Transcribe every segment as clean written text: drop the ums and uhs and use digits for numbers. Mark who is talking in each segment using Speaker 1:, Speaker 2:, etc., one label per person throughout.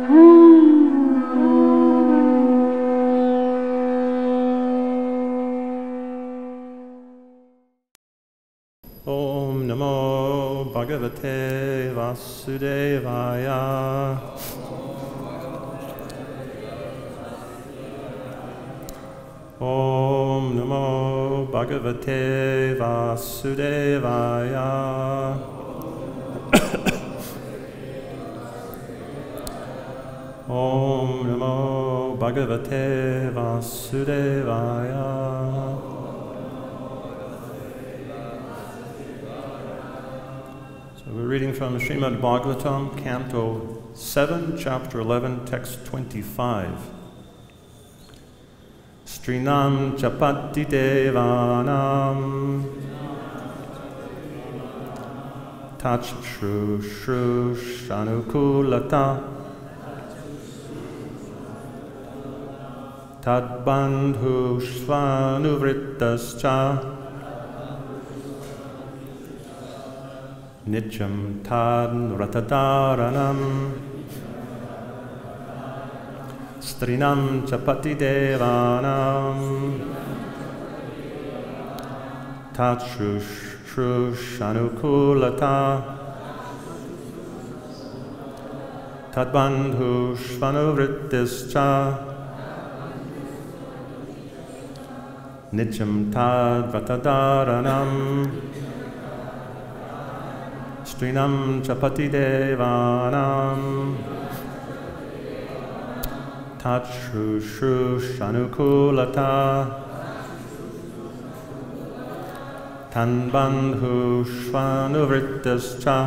Speaker 1: Om Namo Bhagavate Vasudevaya. Om Namo Bhagavate Vasudevaya. Om Namo Bhagavate Vasudevaya. We're reading from Srimad Bhagavatam, Canto 7, Chapter 11, Text 25. Strinam chapati devanam tach shru shru shanukulata tad bandhu svanuvrittascha Nityam tad ratadaranam Strinam chapati devanam Tatshushanukulata Tadbandhu shvanuvrittischa Nityam tad ratadaranam Strinam chapati devanam Tatshushanukulata Tanbandhu shvanuvrittascha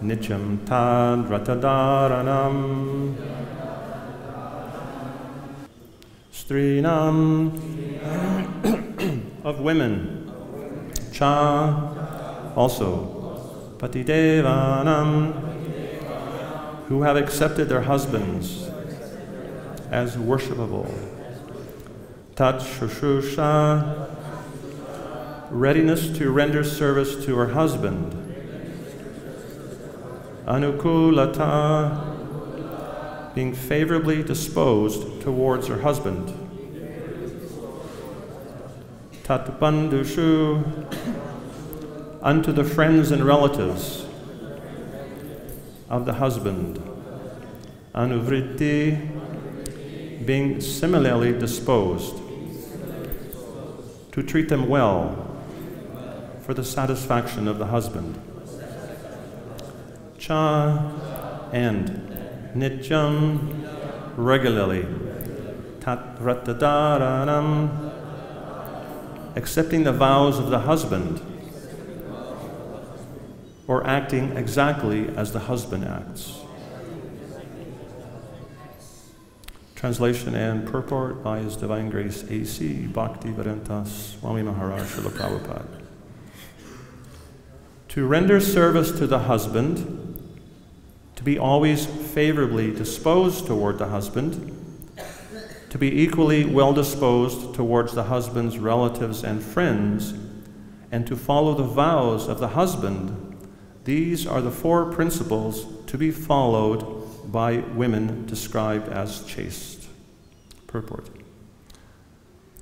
Speaker 1: Nityam tad ratadaranam Strinam of women Cha, also, Patidevanam, who have accepted their husbands as worshipable. Tat Shushusha, readiness to render service to her husband. Anukulata, being favorably disposed towards her husband. Tatbandushu, unto the friends and relatives of the husband. Anuvritti, being similarly disposed to treat them well for the satisfaction of the husband. Cha, and Nityam, regularly. Tat ratadaranam, accepting the vows of the husband, or acting exactly as the husband acts. Translation and purport by His Divine Grace A.C. Bhakti-Vedanta Swami Maharaj Srila Prabhupada. To render service to the husband, to be always favorably disposed toward the husband, to be equally well disposed towards the husband's relatives and friends, and to follow the vows of the husband, these are the four principles to be followed by women described as chaste. Purport.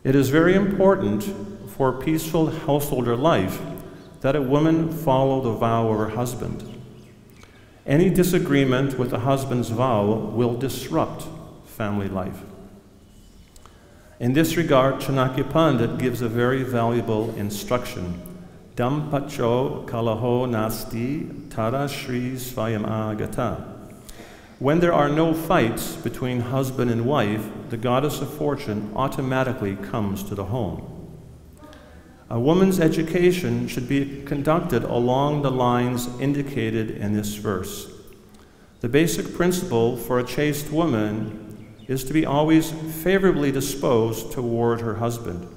Speaker 1: It is very important for peaceful householder life that a woman follow the vow of her husband. Any disagreement with the husband's vow will disrupt family life. In this regard, Chanakya Pandit gives a very valuable instruction. Dampacho kalaho nasti tara shri svayam agata. When there are no fights between husband and wife, the goddess of fortune automatically comes to the home. A woman's education should be conducted along the lines indicated in this verse. The basic principle for a chaste woman is to be always favorably disposed toward her husband.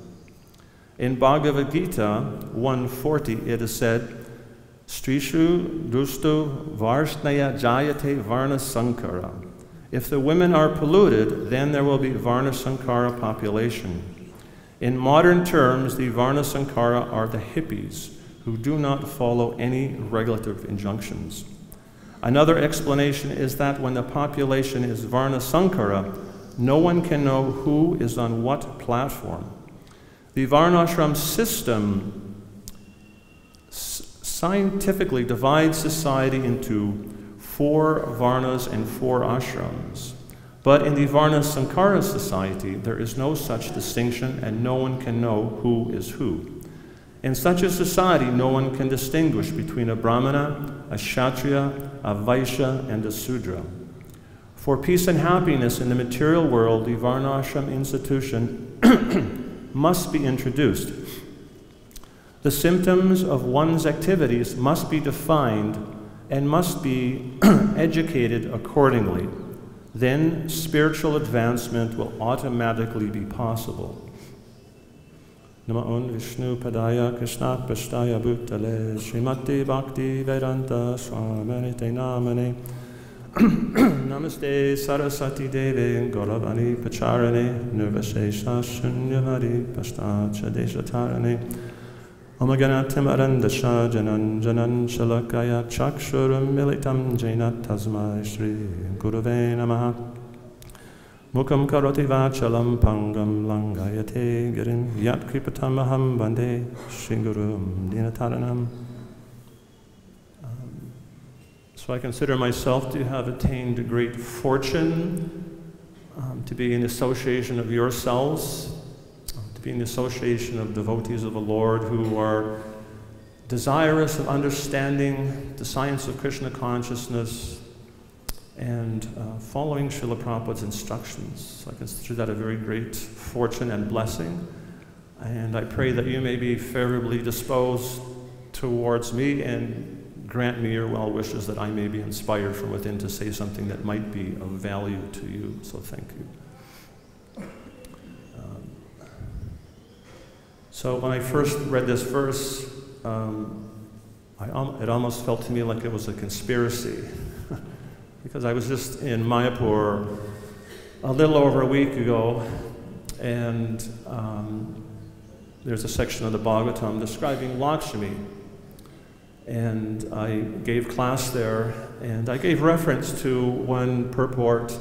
Speaker 1: In Bhagavad-Gita 1:40 it is said, Strishu dustu varshnaya jayate varna sankara. If the women are polluted, then there will be varna sankara population. In modern terms, the varna sankara are the hippies who do not follow any regulative injunctions. Another explanation is that when the population is Varna Sankara, no one can know who is on what platform. The Varnashram system scientifically divides society into 4 Varnas and 4 ashrams. But in the Varna Sankara society, there is no such distinction and no one can know who is who. In such a society, no one can distinguish between a Brahmana, a Kshatriya, a Vaishya, and a Sudra. For peace and happiness in the material world, the Varnashram institution must be introduced. The symptoms of one's activities must be defined and must be educated accordingly. Then spiritual advancement will automatically be possible. Namo Vishnu Padaya Krishna Pashtaya Bhutale Srimati Bhakti Vedanta Swamini Te Namane Namaste Saraswati Devi Gauravani Pacharane Nirvashesha Shunyavadi Pashtacha Deshatarane Omaganatim Arandasha Janan Janan Shalakaya Chakshuram Militam Jaina Tasmai Shri Gurave Namaha Mukam Karoti Vachalam Pangam Langayate Girim Yat Kripatamaham Bande Shingurum Dinataranam. So I consider myself to have attained great fortune, to be in association of yourselves, to be in association of devotees of the Lord who are desirous of understanding the science of Krishna consciousness and following Srila Prabhupada's instructions. So I consider that a very great fortune and blessing. And I pray that you may be favorably disposed towards me and grant me your well wishes that I may be inspired from within to say something that might be of value to you. So thank you. So when I first read this verse, it almost felt to me like it was a conspiracy. Because I was just in Mayapur a little over a week ago, and there's a section of the Bhagavatam describing Lakshmi. And I gave class there, and I gave reference to one purport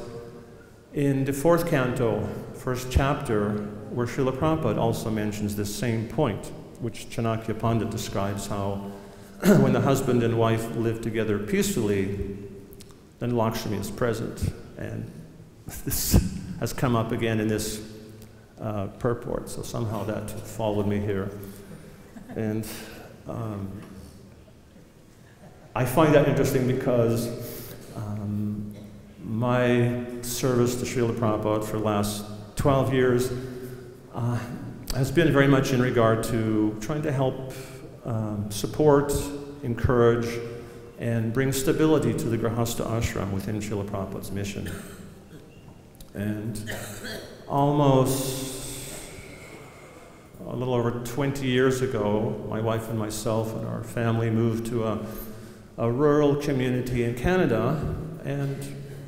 Speaker 1: in the 4th canto, 1st chapter, where Srila Prabhupada also mentions this same point, which Chanakya Pandit describes how when the husband and wife live together peacefully, then Lakshmi is present. And this has come up again in this purport, so somehow that followed me here. And I find that interesting because my service to Srila Prabhupada for the last 12 years has been very much in regard to trying to help support, encourage, and bring stability to the Grihastha ashram within Srila Prabhupada's mission. And almost a little over 20 years ago, my wife and myself and our family moved to a rural community in Canada, and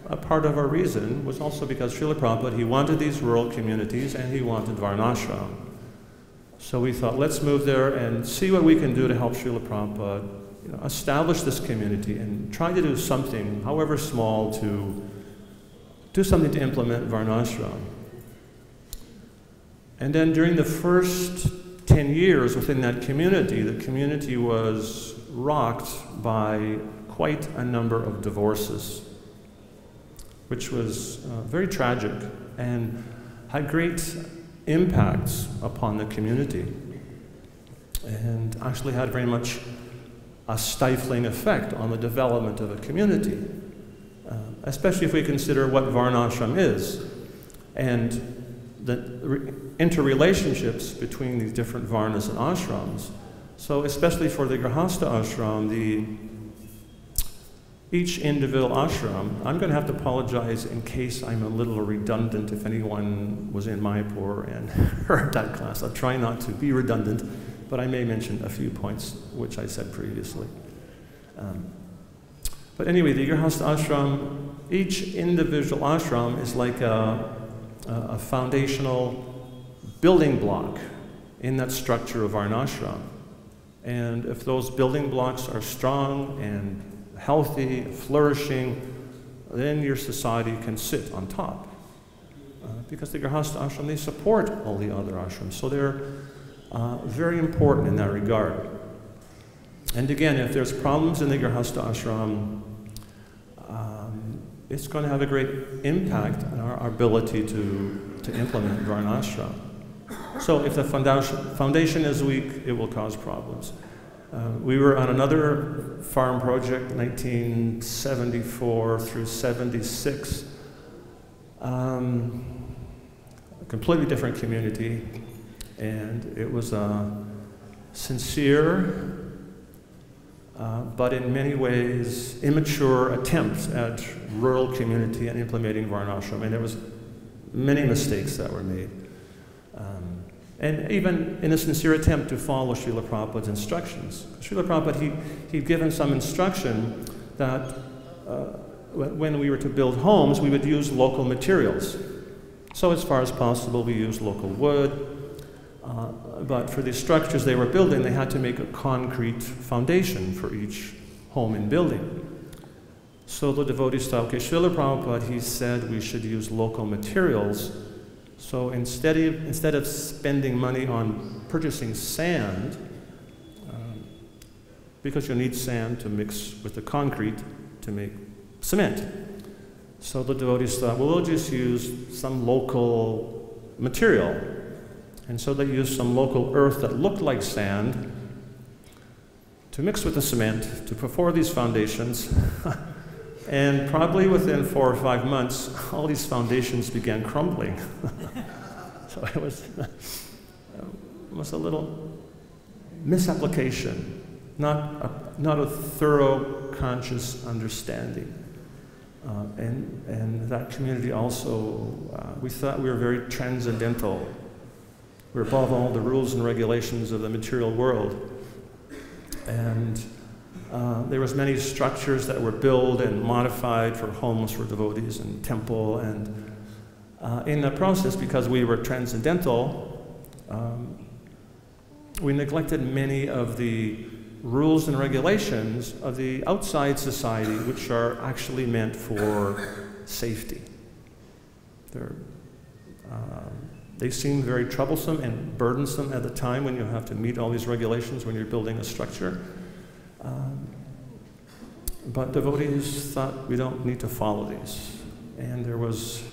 Speaker 1: a part of our reason was also because Srila Prabhupada, he wanted these rural communities and he wanted Varnashram. So we thought, let's move there and see what we can do to help Srila Prabhupada establish this community and try to do something, however small, to do something to implement Varnashram. And then during the first 10 years within that community, the community was rocked by quite a number of divorces, which was very tragic and had great impacts upon the community, and actually had very much a stifling effect on the development of a community, especially if we consider what Varnashram is and the interrelationships between these different Varnas and ashrams. So especially for the Grihastha ashram, each individual ashram, I'm going to have to apologize in case I'm a little redundant if anyone was in Mayapur and heard that class. I'll try not to be redundant, but I may mention a few points which I said previously. But anyway, the Grihastha ashram, each individual ashram is like a foundational building block in that structure of Varnashram. And if those building blocks are strong and healthy, flourishing, then your society can sit on top. Because the Grihastha ashram, they support all the other ashrams. So they're very important in that regard. And again, if there's problems in the Grihastha ashram, it's going to have a great impact on our ability to implement Varnashram. So if the foundation is weak, it will cause problems. We were on another farm project, 1974 through 76. A completely different community, and it was a sincere, but in many ways immature attempt at rural community and implementing Varnashram, and there was many mistakes that were made. And even in a sincere attempt to follow Srila Prabhupada's instructions. Srila Prabhupada, he'd given some instruction that when we were to build homes, we would use local materials. So as far as possible, we used local wood, but for the structures they were building, they had to make a concrete foundation for each home and building. So the devotees thought, okay, Srila Prabhupada, he said we should use local materials. So instead of spending money on purchasing sand, because you need sand to mix with the concrete to make cement. So the devotees thought, well, we'll just use some local material. And so they used some local earth that looked like sand to mix with the cement to perform these foundations. And probably within 4 or 5 months, all these foundations began crumbling. So it was a little misapplication, not a thorough, conscious understanding. And that community also, we thought we were very transcendental. We're above all the rules and regulations of the material world. And there was many structures that were built and modified for homes for devotees and temple, and in the process, because we were transcendental, we neglected many of the rules and regulations of the outside society, which are actually meant for safety. They seem very troublesome and burdensome at the time when you have to meet all these regulations when you're building a structure. But devotees thought we don't need to follow these. And there was,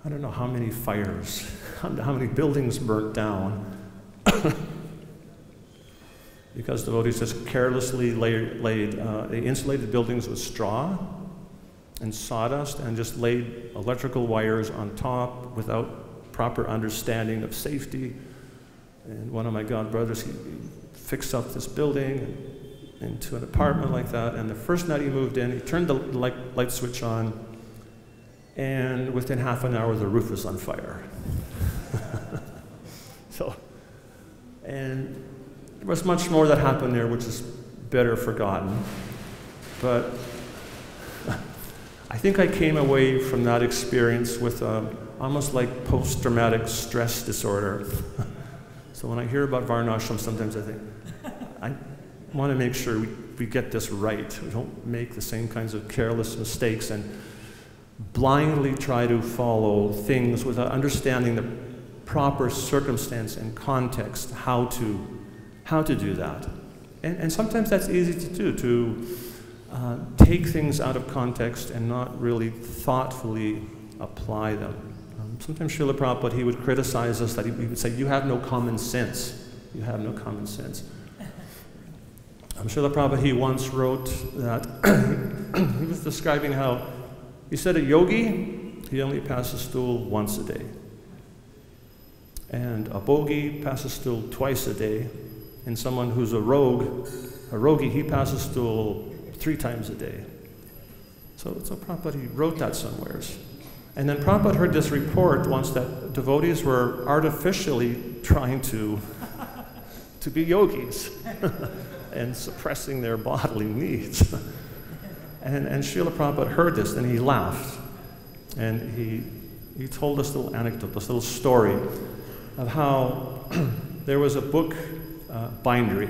Speaker 1: I don't know how many fires, how many buildings burnt down, because devotees just carelessly they insulated buildings with straw and sawdust and just laid electrical wires on top without proper understanding of safety. And one of my godbrothers, he fixed up this building into an apartment like that, and the first night he moved in, he turned the light switch on, and within half an hour the roof was on fire. And there was much more that happened there which is better forgotten, but I think I came away from that experience with almost like post-traumatic stress disorder. So when I hear about Varnashram, sometimes I think, I want to make sure we get this right. We don't make the same kinds of careless mistakes and blindly try to follow things without understanding the proper circumstance and context, how to do that. And sometimes that's easy to do, to take things out of context and not really thoughtfully apply them. Sometimes Srila Prabhupada, he would criticize us, that he would say, you have no common sense. You have no common sense. Srila Prabhupada, he once wrote that, he was describing how, he said a yogi, he only passes stool once a day. And a bogi passes stool twice a day. And someone who's a rogi, he passes stool 3 times a day. So Prabhupada, he wrote that somewheres. And then Prabhupada heard this report once that devotees were artificially trying to be yogis and suppressing their bodily needs. And Srila Prabhupada heard this, and he laughed. And he told this little anecdote, this little story of how there was a book bindery,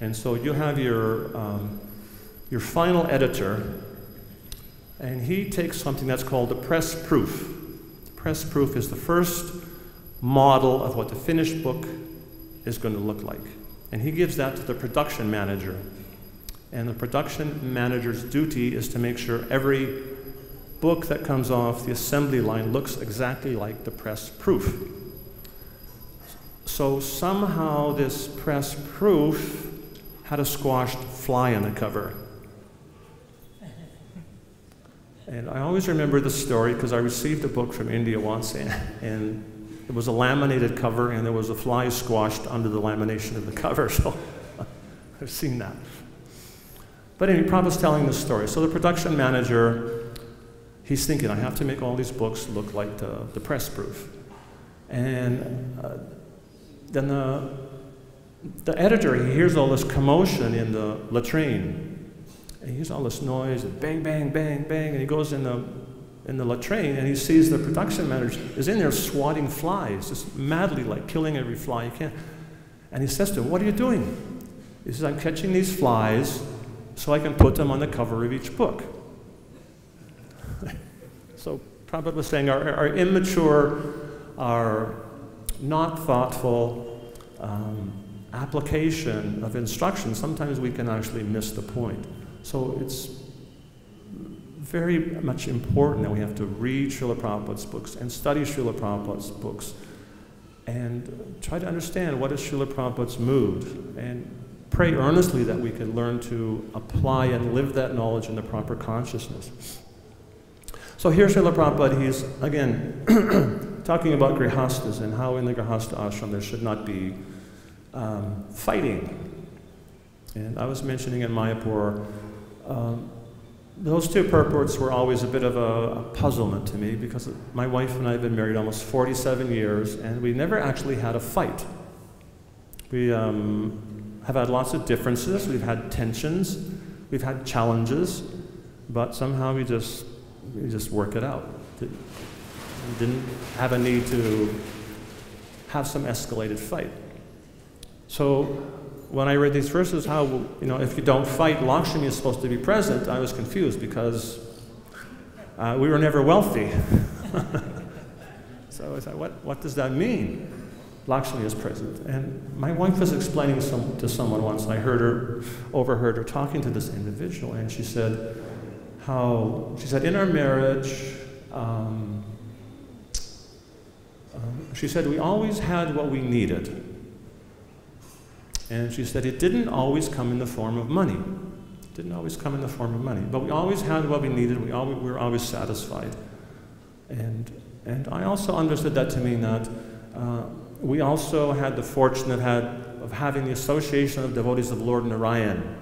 Speaker 1: And so you have your final editor, and he takes something that's called the press proof. The press proof is the first model of what the finished book is going to look like. And he gives that to the production manager. And the production manager's duty is to make sure every book that comes off the assembly line looks exactly like the press proof. So somehow this press proof had a squashed fly on the cover. And I always remember the story because I received a book from India once, and it was a laminated cover, and there was a fly squashed under the lamination of the cover, so I've seen that. But anyway, Prabhupada's telling the story. So the production manager, he's thinking, I have to make all these books look like the press proof. And then the editor, he hears all this commotion in the latrine. And he hears all this noise, and bang, bang, bang, bang, and he goes in the latrine, and he sees the production manager is in there swatting flies, just madly, like killing every fly he can. And he says to him, what are you doing? He says, I'm catching these flies so I can put them on the cover of each book. So Prabhupada was saying our immature, our not thoughtful application of instruction, sometimes we can actually miss the point. So it's very much important that we have to read Srila Prabhupada's books and study Srila Prabhupada's books and try to understand what is Srila Prabhupada's mood, and pray earnestly that we can learn to apply and live that knowledge in the proper consciousness. So here Srila Prabhupada, he's again talking about grihastas and how in the grihasta ashram there should not be fighting. And I was mentioning in Mayapur, those two purports were always a bit of a puzzlement to me, because my wife and I have been married almost 47 years, and we never actually had a fight. We have had lots of differences, we've had tensions, we've had challenges, but somehow we just work it out. We didn't have a need to have some escalated fight. So when I read these verses, how, you know, if you don't fight, Lakshmi is supposed to be present, I was confused because we were never wealthy. So I thought, what does that mean? Lakshmi is present. And my wife was explaining to someone once, I overheard her talking to this individual, and she said, in our marriage, she said, we always had what we needed. And she said, it didn't always come in the form of money. It didn't always come in the form of money. But we always had what we needed. We were always satisfied. And I also understood that to mean that we also had the fortune of having the association of devotees of Lord Narayan,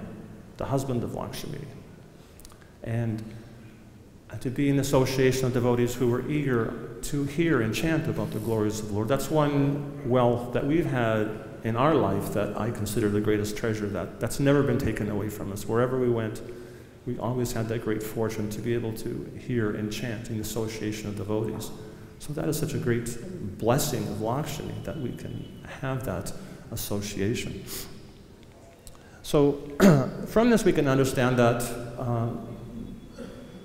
Speaker 1: the husband of Lakshmi. And to be in association of devotees who were eager to hear and chant about the glories of the Lord. That's one wealth that we've had in our life that I consider the greatest treasure. That's never been taken away from us. Wherever we went, we always had that great fortune to be able to hear and chant in the association of devotees. So that is such a great blessing of Lakshmi that we can have that association. So from this we can understand that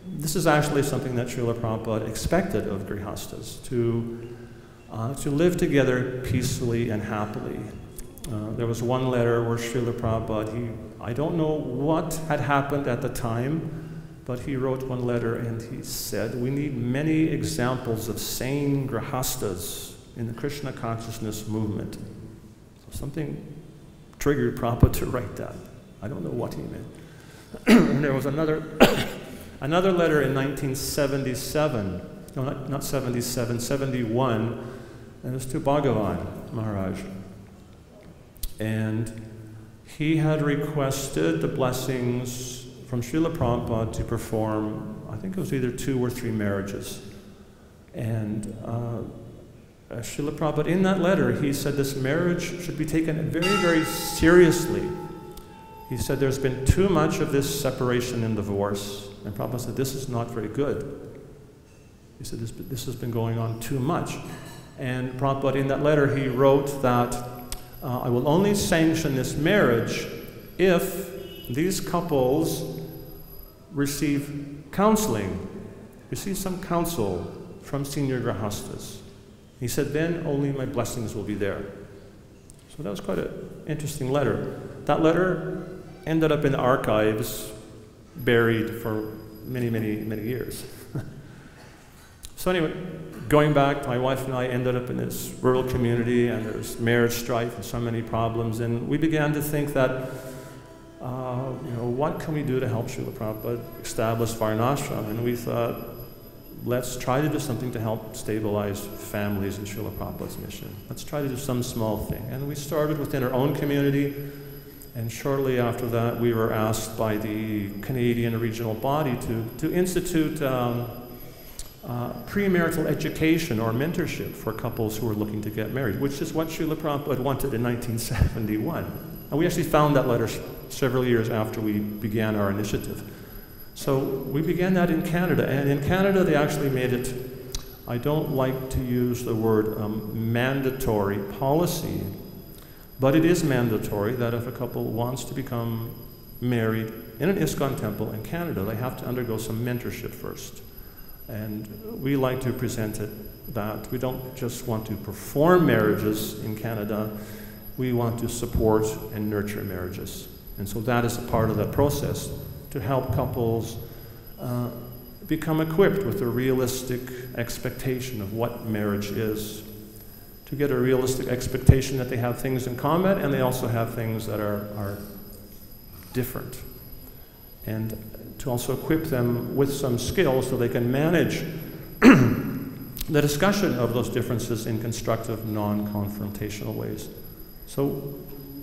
Speaker 1: this is actually something that Srila Prabhupada expected of grihastas, to live together peacefully and happily. There was one letter where Srila Prabhupada, I don't know what had happened at the time, but he wrote one letter and he said, we need many examples of sane grihastas in the Krishna consciousness movement. So something triggered Prabhupada to write that. I don't know what he meant. And there was another letter in 1977, no, not 77, 71, and it was to Bhagavan Maharaj. And he had requested the blessings from Srila Prabhupada to perform, I think it was either 2 or 3 marriages. And Srila Prabhupada, in that letter, he said this marriage should be taken very, very seriously. He said there's been too much of this separation and divorce. And Prabhupada said, this is not very good. He said, this has been going on too much. And Prabhupada, in that letter, he wrote that I will only sanction this marriage if these couples receive counseling, receive some counsel from senior grahastas. He said, then only my blessings will be there. So that was quite an interesting letter. That letter ended up in the archives, buried for many, many, many years. So anyway, going back, my wife and I ended up in this rural community, and there's marriage strife and so many problems, and we began to think that, what can we do to help Srila Prabhupada establish Varnashram? And we thought, let's try to do something to help stabilize families in Srila Prabhupada's mission. Let's try to do some small thing. And we started within our own community, and shortly after that, we were asked by the Canadian regional body to institute premarital education or mentorship for couples who are looking to get married, which is what Srila Prabhupada wanted in 1971. And we actually found that letter several years after we began our initiative. So we began that in Canada, and in Canada they actually made it, I don't like to use the word mandatory policy, but it is mandatory that if a couple wants to become married in an ISKCON temple in Canada, they have to undergo some mentorship first. And we like to present it that we don't just want to perform marriages in Canada, we want to support and nurture marriages. And so that is a part of that process, to help couples become equipped with a realistic expectation of what marriage is, to get a realistic expectation that they have things in common and they also have things that are different. And to also equip them with some skills so they can manage the discussion of those differences in constructive, non-confrontational ways. So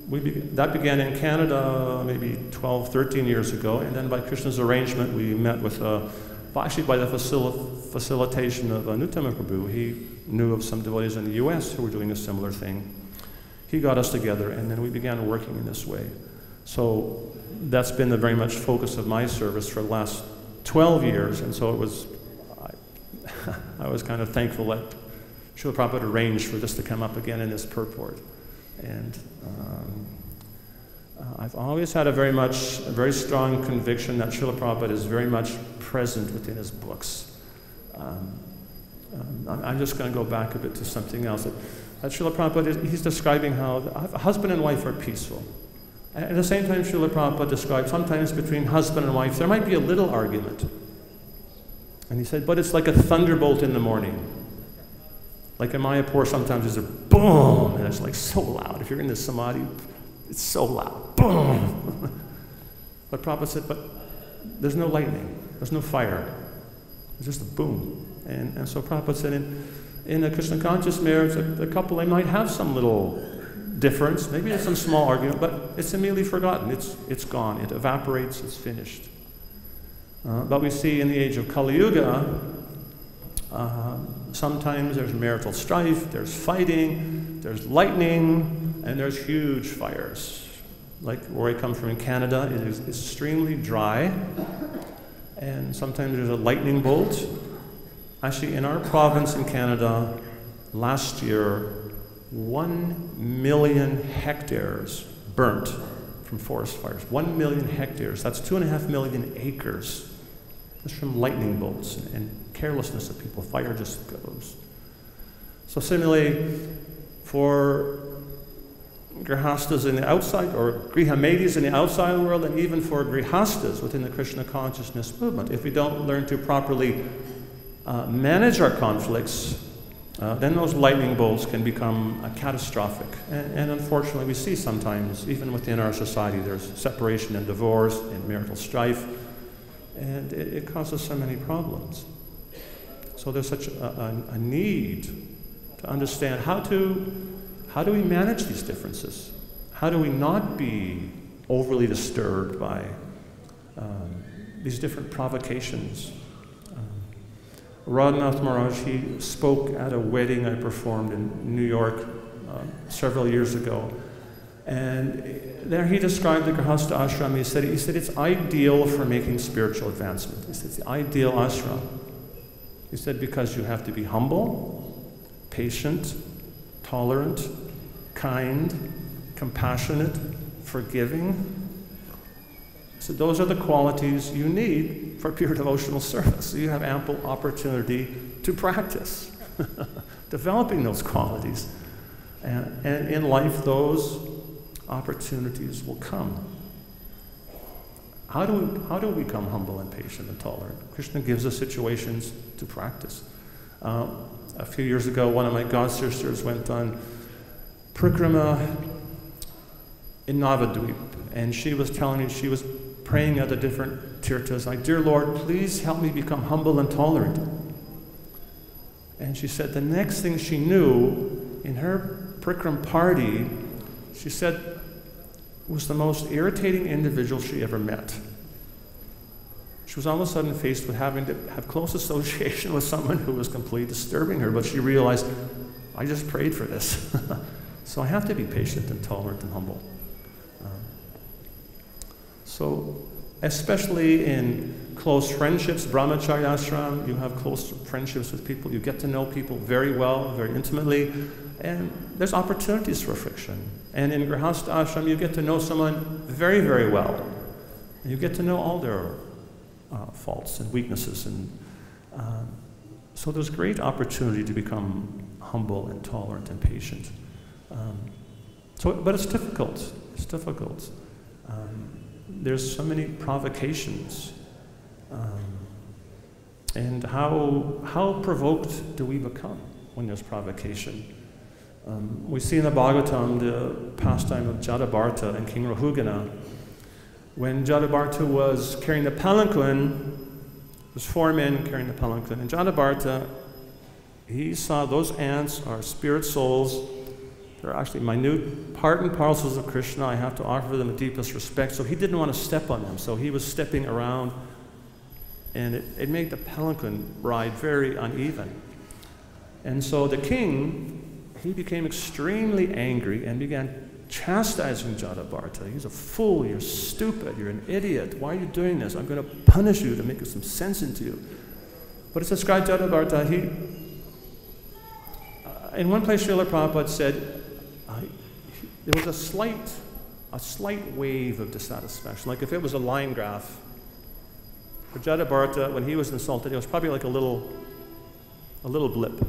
Speaker 1: that began in Canada maybe 12, 13 years ago, and then by Krishna's arrangement, we met with, actually by the facilitation of Nuttama Prabhu. He knew of some devotees in the US who were doing a similar thing. He got us together, and then we began working in this way. So that's been the very much focus of my service for the last 12 years, and so it was, I was kind of thankful that Srila Prabhupada arranged for this to come up again in this purport. And I've always had a very strong conviction that Srila Prabhupada is very much present within his books. I'm just going to go back a bit to something else. That Srila Prabhupada, he's describing how a husband and wife are peaceful. And at the same time, Srila Prabhupada describes sometimes between husband and wife, there might be a little argument. And he said, but it's like a thunderbolt in the morning. Like in Mayapur, sometimes there's a boom, and it's like so loud. If you're in the samadhi, it's so loud, boom. But Prabhupada said, but there's no lightning, there's no fire, it's just a boom. And so Prabhupada said, in a Krishna conscious marriage, a couple, they might have some little difference, maybe there's some small argument, but it's immediately forgotten, it's gone, it evaporates, it's finished. But we see in the age of Kali Yuga, sometimes there's marital strife, there's fighting, there's lightning, and there's huge fires. Like where I come from in Canada, it is extremely dry, and sometimes there's a lightning bolt. Actually, in our province in Canada, last year, 1 million hectares burnt from forest fires. 1 million hectares, that's 2.5 million acres. Just from lightning bolts and carelessness of people. Fire just goes. So similarly, for grihastas in the outside, or grihamedis in the outside world, and even for grihastas within the Krishna consciousness movement, if we don't learn to properly manage our conflicts, then those lightning bolts can become catastrophic. And unfortunately, we see sometimes, even within our society, there's separation and divorce and marital strife. And it causes so many problems. So there's such a need to understand how do we manage these differences? How do we not be overly disturbed by these different provocations? Radhanath Maharaj, he spoke at a wedding I performed in New York several years ago. And there he described the Grihastha ashram. He said it's ideal for making spiritual advancement. He said it's the ideal ashram. He said because you have to be humble, patient, tolerant, kind, compassionate, forgiving, So those are the qualities you need for pure devotional service. So you have ample opportunity to practice developing those qualities. And in life, those opportunities will come. How do we become humble and patient and tolerant? Krishna gives us situations to practice. A few years ago, one of my god sisters went on Parikrama in Navadvip, and she was telling me she was praying at the different tirthas, like, "Dear Lord, please help me become humble and tolerant." And she said the next thing she knew, in her Parikram party, she said, was the most irritating individual she ever met. She was all of a sudden faced with having to have close association with someone who was completely disturbing her, but she realized, I just prayed for this. So I have to be patient and tolerant and humble. So especially in close friendships, brahmacharya ashram, you have close friendships with people, you get to know people very well, very intimately, and there's opportunities for friction. And in grihastha ashram, you get to know someone very, very well. And you get to know all their faults and weaknesses. And so there's great opportunity to become humble and tolerant and patient. But it's difficult. It's difficult. There's so many provocations. And how provoked do we become when there's provocation? We see in the Bhagavatam the pastime of Jadabharta and King Rahugana. When Jadabharta was carrying the palanquin, there's 4 men carrying the palanquin, and Jadabharta, he saw those ants are spirit souls. They're actually minute part and parcels of Krishna. I have to offer them the deepest respect. So he didn't want to step on them. So he was stepping around, and it made the palanquin ride very uneven. And so the king, he became extremely angry and began chastising Jadabharta. He's a fool, you're stupid, you're an idiot. Why are you doing this? I'm going to punish you to make some sense into you. But it's described Jadabharta, in one place Srila Prabhupada said, there was a slight wave of dissatisfaction. Like if it was a line graph, for Jadabharta, when he was insulted, it was probably like a little blip.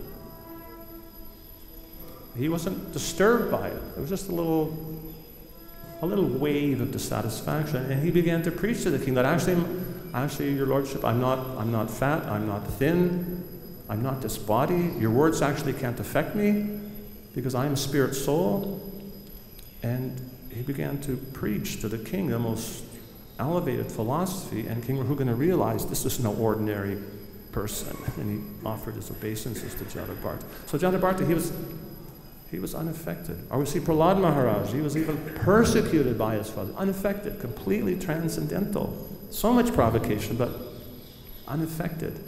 Speaker 1: He wasn't disturbed by it. It was just a little wave of dissatisfaction, and he began to preach to the king that actually, your lordship, I'm not fat, I'm not thin, I'm not this body. Your words actually can't affect me because I'm a spirit soul. And he began to preach to the king the most elevated philosophy, and King Rahugana realized this is no ordinary person, and he offered his obeisances to Jadabharta. So Jadabharta, he was unaffected. Or we see Prahlad Maharaj, he was even persecuted by his father, unaffected, completely transcendental. So much provocation, but unaffected.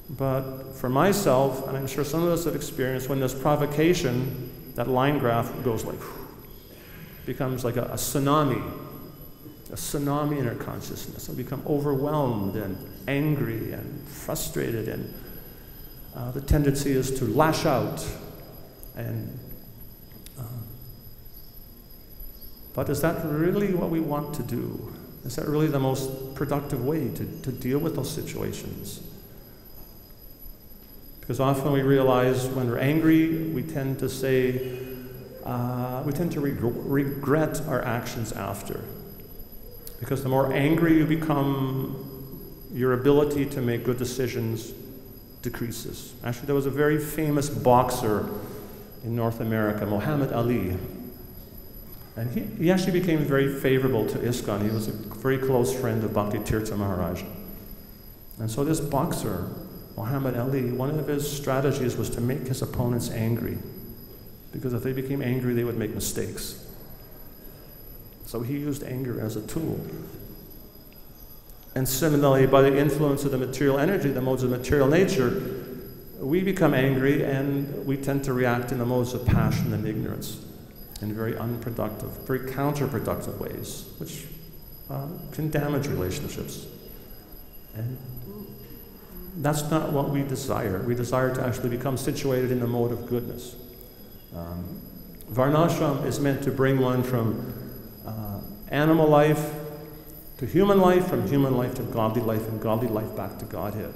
Speaker 1: But for myself, and I'm sure some of us have experienced, when there's provocation, that line graph goes like, becomes like a tsunami in our consciousness. We become overwhelmed and angry and frustrated, and the tendency is to lash out. But is that really what we want to do? Is that really the most productive way to deal with those situations? Because often we realize when we're angry, we tend to say, we tend to regret our actions after. Because the more angry you become, your ability to make good decisions decreases. Actually, there was a very famous boxer in North America, Muhammad Ali. And he actually became very favorable to ISKCON. He was a very close friend of Bhakti Maharaj. And so this boxer, Muhammad Ali, one of his strategies was to make his opponents angry. Because if they became angry, they would make mistakes. So he used anger as a tool. And similarly, by the influence of the material energy, the modes of material nature, we become angry and we tend to react in the modes of passion and ignorance in very unproductive, very counterproductive ways, which can damage relationships. And that's not what we desire. We desire to actually become situated in the mode of goodness. Varnashram is meant to bring one from animal life to human life, from human life to godly life, and godly life back to Godhead.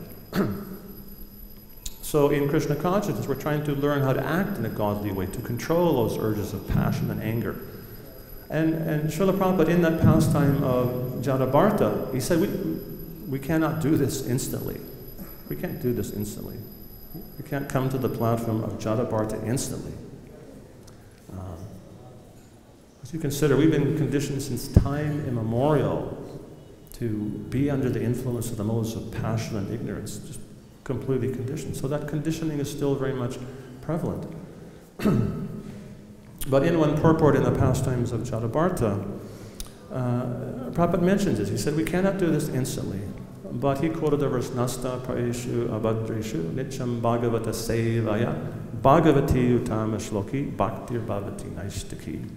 Speaker 1: So in Krishna consciousness, we're trying to learn how to act in a godly way, to control those urges of passion and anger. And Srila Prabhupada, in that pastime of Jadabharta, he said, we cannot do this instantly. We can't do this instantly. We can't come to the platform of Jadabharta instantly. As you consider, we've been conditioned since time immemorial to be under the influence of the modes of passion and ignorance, just completely conditioned. So that conditioning is still very much prevalent. But in one purport in the pastimes of Jadabharta, Prabhupada mentions this. He said, we cannot do this instantly. But he quoted the verse, Nasta praeshu abhadreshu nityam bhagavata sevaya bhagavati utama shloki bhaktir bhavati naistaki.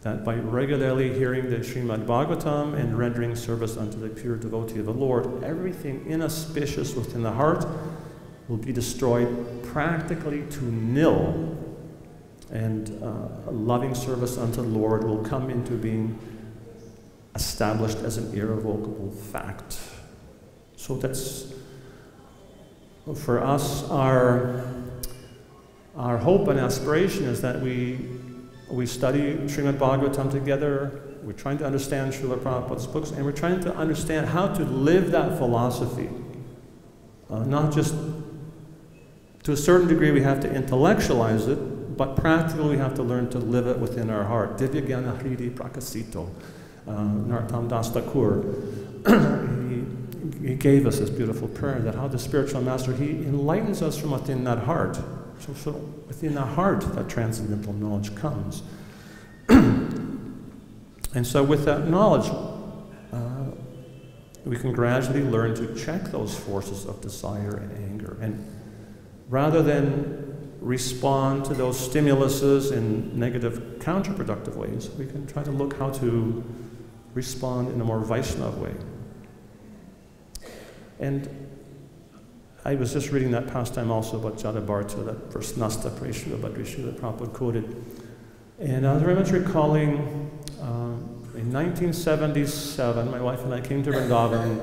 Speaker 1: That by regularly hearing the Srimad Bhagavatam and rendering service unto the pure devotee of the Lord, everything inauspicious within the heart will be destroyed practically to nil. And a loving service unto the Lord will come into being established as an irrevocable fact. So that's, for us, our hope and aspiration is that we study Srimad Bhagavatam together, we're trying to understand Srila Prabhupada's books, and we're trying to understand how to live that philosophy. Not just, to a certain degree we have to intellectualize it, but practically we have to learn to live it within our heart. Divya Gyana Hridi Prakasito. Narottam Das Thakur, he gave us this beautiful prayer that how the spiritual master, he enlightens us from within that heart. So within the heart, that transcendental knowledge comes. And so with that knowledge, we can gradually learn to check those forces of desire and anger. And rather than respond to those stimuluses in negative, counterproductive ways, we can try to look how to respond in a more Vaishnava way. And I was just reading that pastime also about Jadabharta, that verse Nasta praeshu abhadreshu that Prabhupada quoted. And I was very much recalling in 1977, my wife and I came to Vrindavan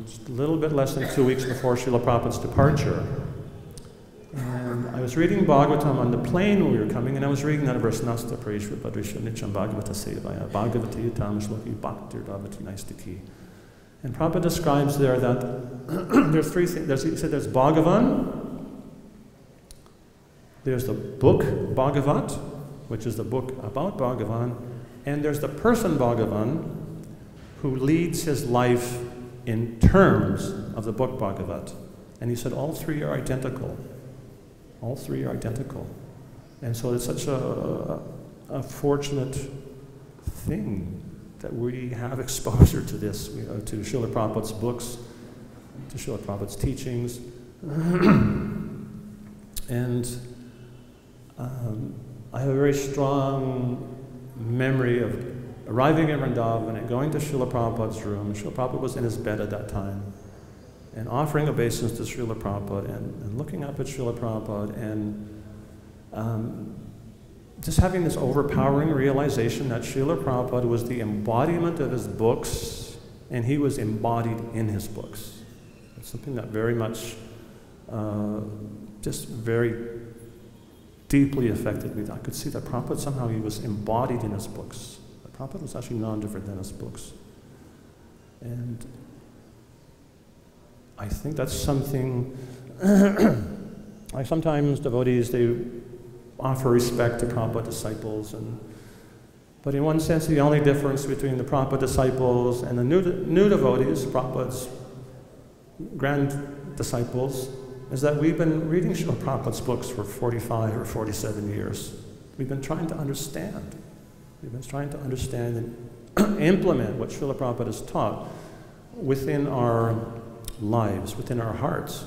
Speaker 1: just a little bit less than 2 weeks before Srila Prabhupada's departure. And I was reading Bhagavatam on the plane when we were coming, and I was reading that verse Nasta praeshu abhadreshu nityam bhagavata sevaya bhagavati utama shloki bhaktir bhavati naistaki. And Prabhupada describes there that there's three things. He said there's Bhagavan, there's the book Bhagavat, which is the book about Bhagavan, and there's the person Bhagavan who leads his life in terms of the book Bhagavat. And he said all three are identical. All three are identical. And so it's such a fortunate thing that we have exposure to this, to Srila Prabhupada's books, to Srila Prabhupada's teachings. And I have a very strong memory of arriving in Vrindavan and going to Srila Prabhupada's room. Srila Prabhupada was in his bed at that time, and offering obeisance to Srila Prabhupada and looking up at Srila Prabhupada and just having this overpowering realization that Srila Prabhupada was the embodiment of his books, and he was embodied in his books. It's something that very much, just very deeply affected me. I could see that Prabhupada, somehow he was embodied in his books. That Prabhupada was actually non-different than his books. And I think that's something, like sometimes devotees, they offer respect to Prabhupada disciples, but in one sense the only difference between the Prabhupada disciples and the new devotees, Prabhupada's grand disciples, is that we've been reading Srila Prabhupada's books for 45 or 47 years. We've been trying to understand. We've been trying to understand and implement what Srila Prabhupada has taught within our lives, within our hearts.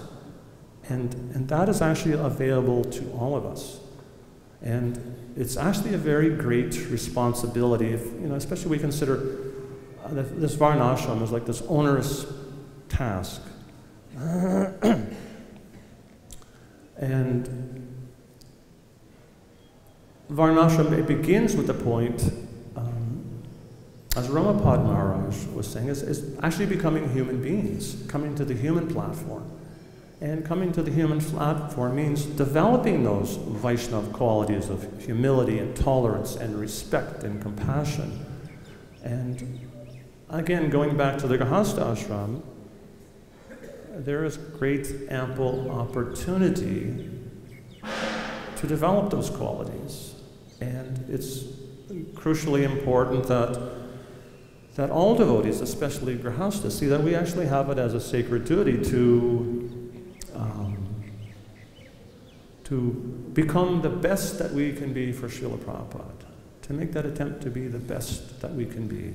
Speaker 1: And that is actually available to all of us. And it's actually a very great responsibility, if, especially we consider this varnashram as like this onerous task. And varnashram, it begins with the point as Ramapad Maharaj was saying, is actually becoming human beings, coming to the human platform. And coming to the human platform means developing those Vaishnava qualities of humility and tolerance and respect and compassion. And again, going back to the Grihastha ashram, there is great ample opportunity to develop those qualities. And it's crucially important that all devotees, especially Grihasthas, see that we actually have it as a sacred duty to become the best that we can be for Srila Prabhupada, to make that attempt to be the best that we can be.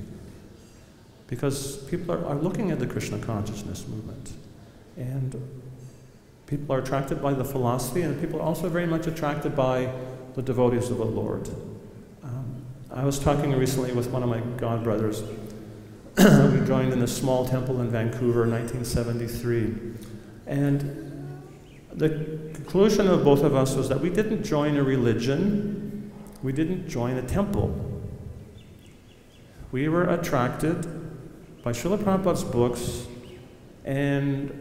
Speaker 1: Because people are looking at the Krishna consciousness movement, and people are attracted by the philosophy, and people are also very much attracted by the devotees of the Lord. I was talking recently with one of my godbrothers. We joined in a small temple in Vancouver in 1973. And the conclusion of both of us was that we didn't join a religion, we didn't join a temple. We were attracted by Srila Prabhupada's books, and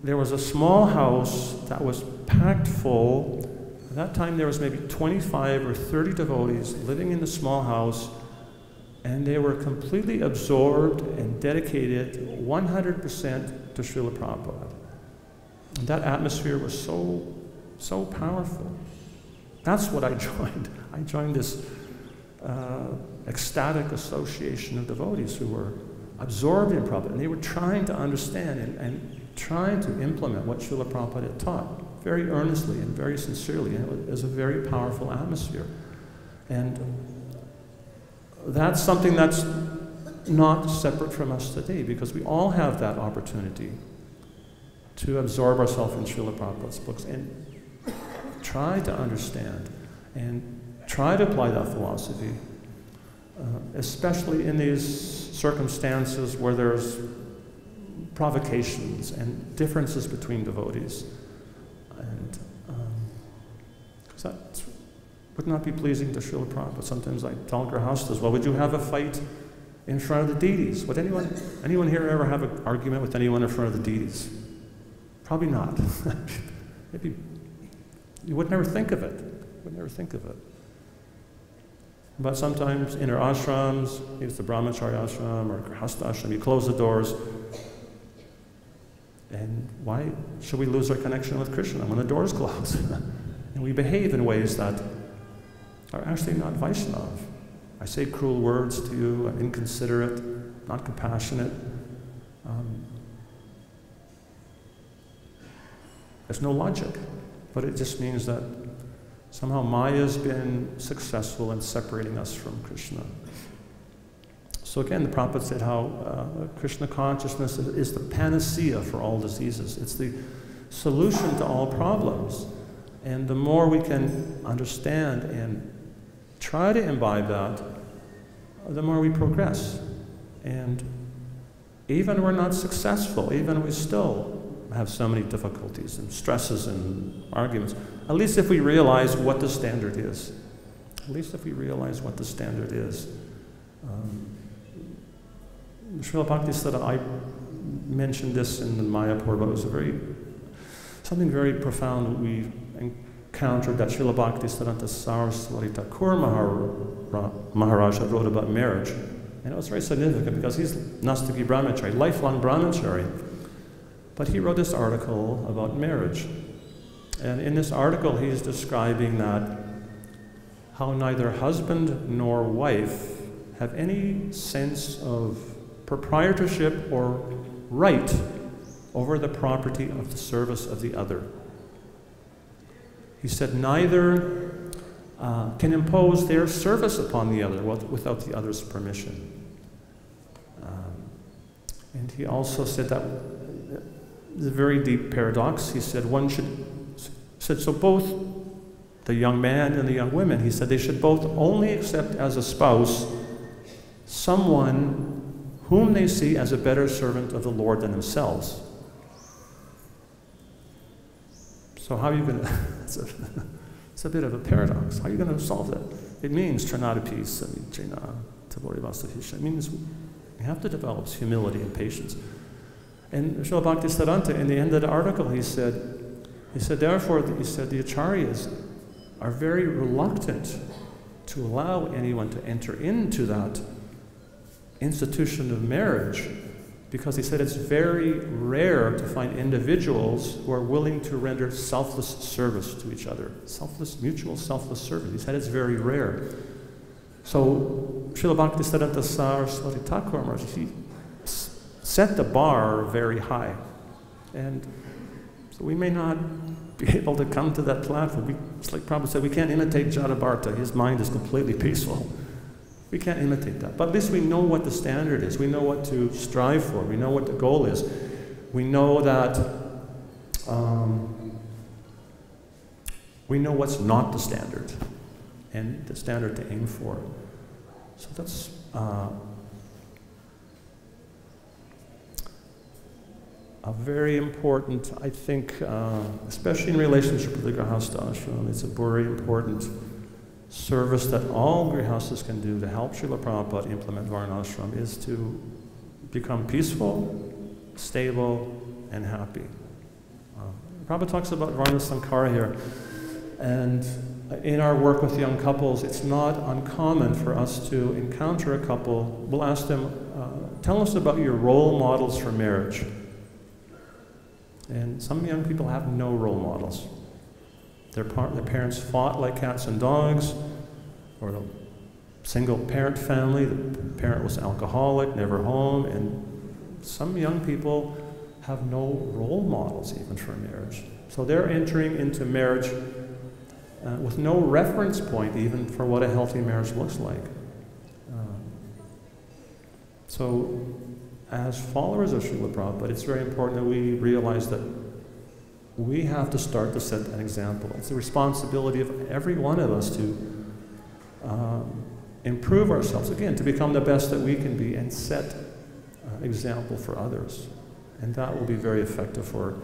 Speaker 1: there was a small house that was packed full. At that time there was maybe 25 or 30 devotees living in the small house, and they were completely absorbed and dedicated 100% to Srila Prabhupada. And that atmosphere was so powerful. That's what I joined. I joined this ecstatic association of devotees who were absorbed in Prabhupada, and they were trying to understand and trying to implement what Srila Prabhupada had taught very earnestly and very sincerely, and it was a very powerful atmosphere. And that's something that's not separate from us today, because we all have that opportunity to absorb ourselves in Srila Prabhupada's books and try to understand and try to apply that philosophy, especially in these circumstances where there's provocations and differences between devotees. And because that would not be pleasing to Srila Prabhupada. Sometimes I tell Grihasthas, well, would you have a fight in front of the deities? Would anyone here ever have an argument with anyone in front of the deities? Probably not. Maybe you would never think of it. But sometimes in our ashrams, maybe it's the brahmacharya ashram or Grihastha ashram, you close the doors. And why should we lose our connection with Krishna when the doors close? And we behave in ways that are actually not Vaishnava. I say cruel words to you, I'm inconsiderate, not compassionate. There's no logic, but it just means that somehow Maya's been successful in separating us from Krishna. So again, the Prabhupada said how Krishna consciousness is the panacea for all diseases. It's the solution to all problems. And the more we can understand and try to imbibe that, the more we progress. And even we're not successful, even we still have so many difficulties and stresses and arguments, at least if we realize what the standard is. Srila Bhaktisiddhanta, I mentioned this in the Mayapur, but it was something very profound we encountered that Srila Bhaktisiddhanta Saraswati Thakur Maharaj had wrote about marriage. And it was very significant because he's Nastaki Brahmachari, lifelong Brahmachari. But he wrote this article about marriage. And in this article he's describing that how neither husband nor wife have any sense of proprietorship or right over the property of the service of the other. He said neither can impose their service upon the other without the other's permission. And he also said that it's a very deep paradox. He said so both the young man and the young woman, he said they should both only accept as a spouse someone whom they see as a better servant of the Lord than themselves. So how are you going to, it's a bit of a paradox. How are you going to solve that? It means trinadapi samicena, It means we have to develop humility and patience. And Srila Bhaktisiddhanta, in the end of the article, he said, therefore, the acharyas are very reluctant to allow anyone to enter into that institution of marriage, because he said it's very rare to find individuals who are willing to render selfless service to each other. Mutual selfless service. He said it's very rare. So Srila Bhaktisiddhanta Saraswati Thakur Maharaj, he set the bar very high. And so we may not be able to come to that platform. It's like Prabhupada said, we can't imitate Jadabharta. His mind is completely peaceful. We can't imitate that. But at least we know what the standard is. We know what to strive for. We know what the goal is. We know that, we know what's not the standard, and the standard to aim for. So that's a very important, I think, especially in relationship with the Grihastha ashram, it's a very important service that all Grihasthas can do to help Srila Prabhupada implement Varnashram, is to become peaceful, stable, and happy. Prabhupada talks about Varna Sankara here, and in our work with young couples, it's not uncommon for us to encounter a couple. We'll ask them, tell us about your role models for marriage. And some young people have no role models. Their parents fought like cats and dogs, or a single parent family, the parent was alcoholic, never home, and some young people have no role models even for marriage. So they're entering into marriage with no reference point even for what a healthy marriage looks like. So as followers of Srila Prabhupada, it's very important that we realize that we have to start to set an example. It's the responsibility of every one of us to improve ourselves, again, to become the best that we can be and set example for others. And that will be very effective for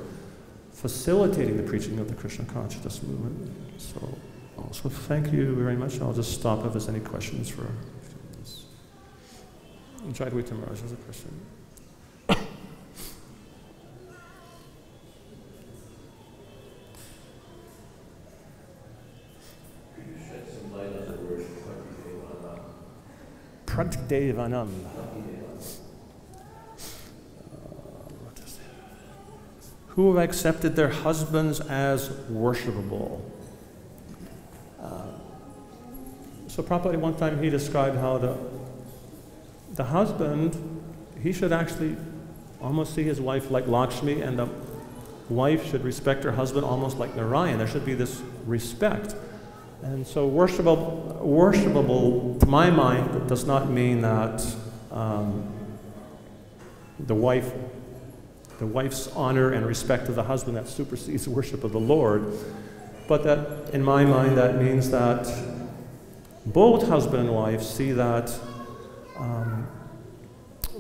Speaker 1: facilitating the preaching of the Krishna consciousness movement. So thank you very much. I'll just stop if there's any questions for this. Jayadvaita Maharaj has a question. Praddevanam. Who have accepted their husbands as worshipable. So Prabhupada, one time he described how the husband, he should actually almost see his wife like Lakshmi, and the wife should respect her husband almost like Narayan. There should be this respect. And so worshipable, to my mind, does not mean that the wife's honor and respect of the husband, that supersedes worship of the Lord. But that, in my mind, that means that both husband and wife see that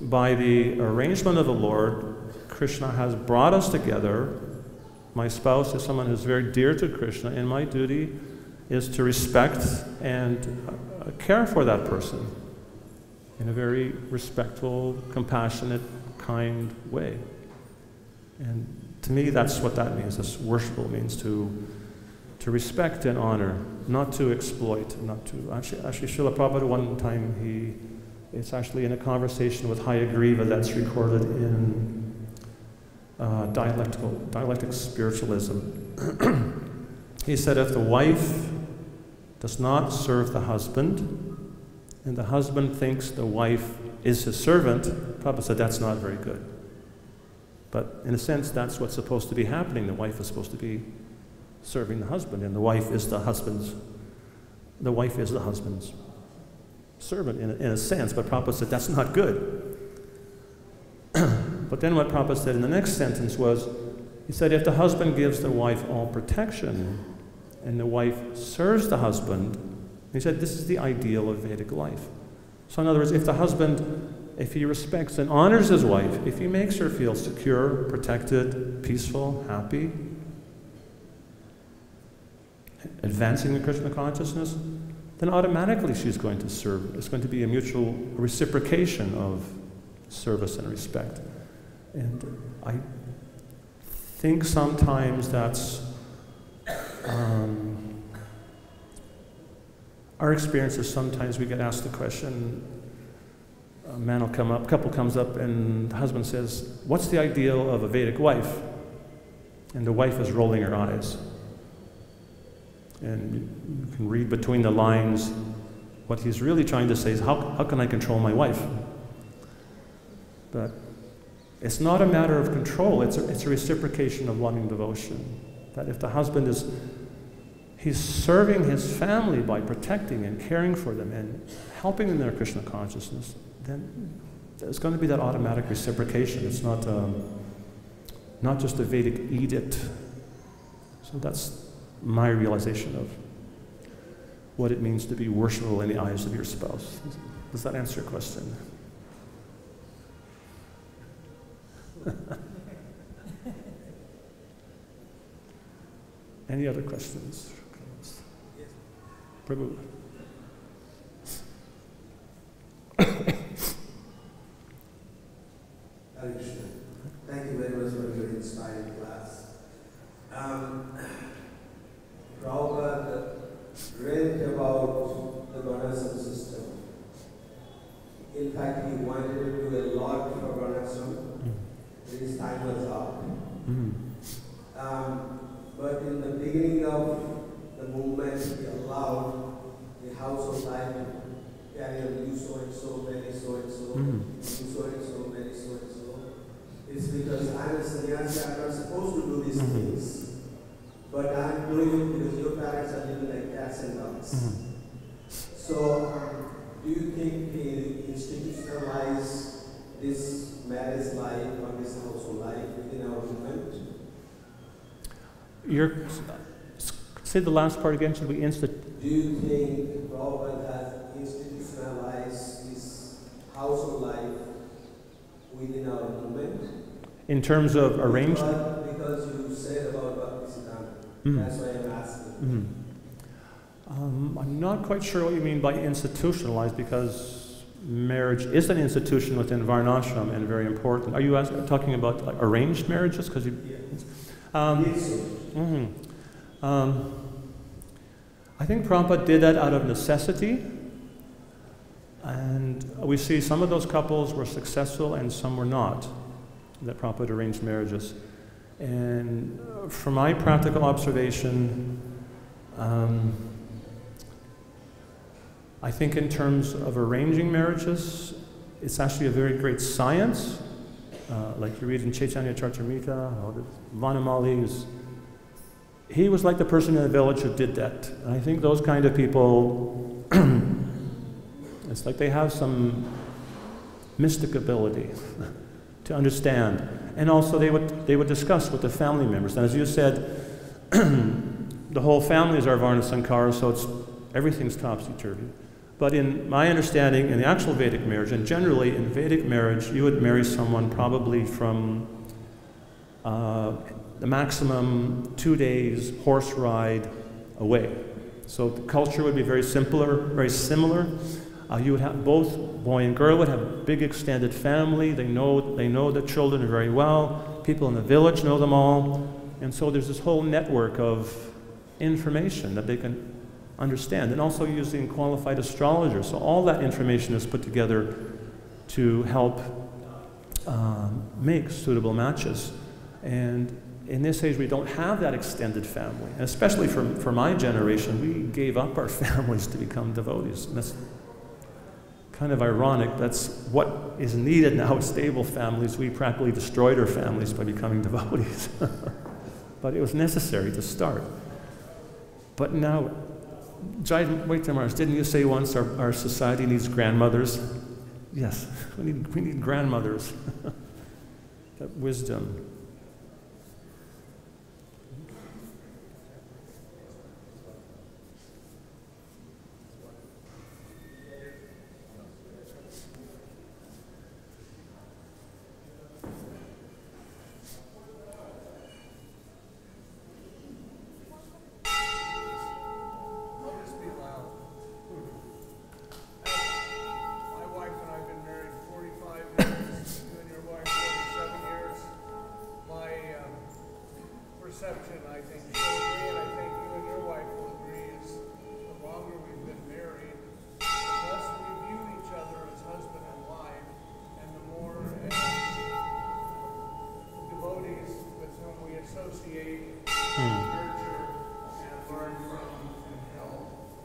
Speaker 1: by the arrangement of the Lord, Krishna has brought us together. My spouse is someone who's very dear to Krishna, and my duty is to respect and care for that person in a very respectful, compassionate, kind way. And to me, that's what that means. This worshipful means to respect and honor, not to exploit, not to... Actually, Srila Prabhupada, one time, it's actually in a conversation with Hayagriva that's recorded in dialectic spiritualism. He said, if the wife does not serve the husband, and the husband thinks the wife is his servant, Prabhupada said that's not very good. But in a sense, that's what's supposed to be happening. The wife is supposed to be serving the husband, and the wife is the husband's servant in a sense. But Prabhupada said that's not good. But then what Prabhupada said in the next sentence was, he said, if the husband gives the wife all protection and the wife serves the husband, he said this is the ideal of Vedic life. So in other words, if the husband, if he respects and honors his wife, if he makes her feel secure, protected, peaceful, happy, advancing the Krishna consciousness, then automatically she's going to serve. It's going to be a mutual reciprocation of service and respect. And I think sometimes that's our experience is sometimes we get asked the question, a man will come up, couple comes up, and the husband says, "What's the ideal of a Vedic wife?" And the wife is rolling her eyes. And you can read between the lines, what he's really trying to say is, how can I control my wife? But it's not a matter of control, it's a reciprocation of loving devotion. That if the husband he's serving his family by protecting and caring for them and helping in their Krishna consciousness, then there's going to be that automatic reciprocation. It's not just a Vedic edict. So that's my realization of what it means to be worshipful in the eyes of your spouse. Does that answer your question? Any other questions?
Speaker 2: Yes.
Speaker 1: Prabhu.
Speaker 2: Hare Krishna. Thank you very much for your inspiring class. Prabhupada read about the Varnashram system. In fact, he wanted to do a lot for Varnashram. His time was up. But in the beginning of the movement, he allowed the household life to carry on you so and so, many so and so, you so and so, many so and so. It's because I'm a sannyasi, I'm not supposed to do these things. But I'm doing it because your parents are living like cats and dogs. So, do you think we institutionalize this marriage life or this household life within our movement?
Speaker 1: Say the last part again. Should we
Speaker 2: Do you think Prabhupada has institutionalized this household life within our movement?
Speaker 1: In terms of arranged?
Speaker 2: Because you said about bhakti-yoga. That's why I'm asking.
Speaker 1: I'm not quite sure what you mean by institutionalized, because marriage is an institution within Varnashram and very important. Are you talking about like, arranged marriages? Because I think Prabhupada did that out of necessity, and we see some of those couples were successful and some were not, that Prabhupada arranged marriages. And from my practical observation, I think in terms of arranging marriages, it's actually a very great science. Like you read in Chaitanya Charitamrita, Vanamali, he was like the person in the village who did that. And I think those kind of people, it's like they have some mystic ability to understand. And also they would discuss with the family members. And as you said, the whole family is our Varna Sankara, so everything's topsy-turvy. But in my understanding, in the actual Vedic marriage, and generally in Vedic marriage, you would marry someone probably from the maximum 2 days horse ride away. So the culture would be very similar. You would have both boy and girl would have a big extended family. They know the children very well. People in the village know them all, and so there's this whole network of information that they can understand, and also using qualified astrologers. So all that information is put together to help make suitable matches. And in this age, we don't have that extended family. And especially for my generation, we gave up our families to become devotees. And that's kind of ironic. That's what is needed now, stable families. We practically destroyed our families by becoming devotees. But it was necessary to start. But now, wait, Mars, didn't you say once our society needs grandmothers? Yes, we need grandmothers. That wisdom.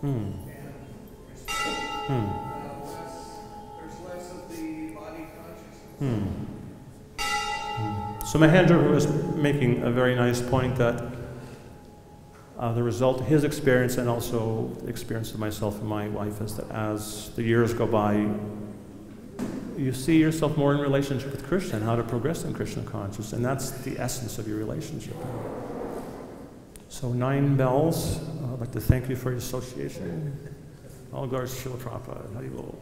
Speaker 1: Hmm.
Speaker 3: and respect. There's less of the body consciousness.
Speaker 1: So Mahendra was making a very nice point that the result of his experience and also the experience of myself and my wife is that as the years go by, you see yourself more in relationship with Krishna and how to progress in Krishna consciousness, and that's the essence of your relationship. So 9 bells. I'd like to thank you for your association. All glories to Srila Prabhupada. Hari Bol.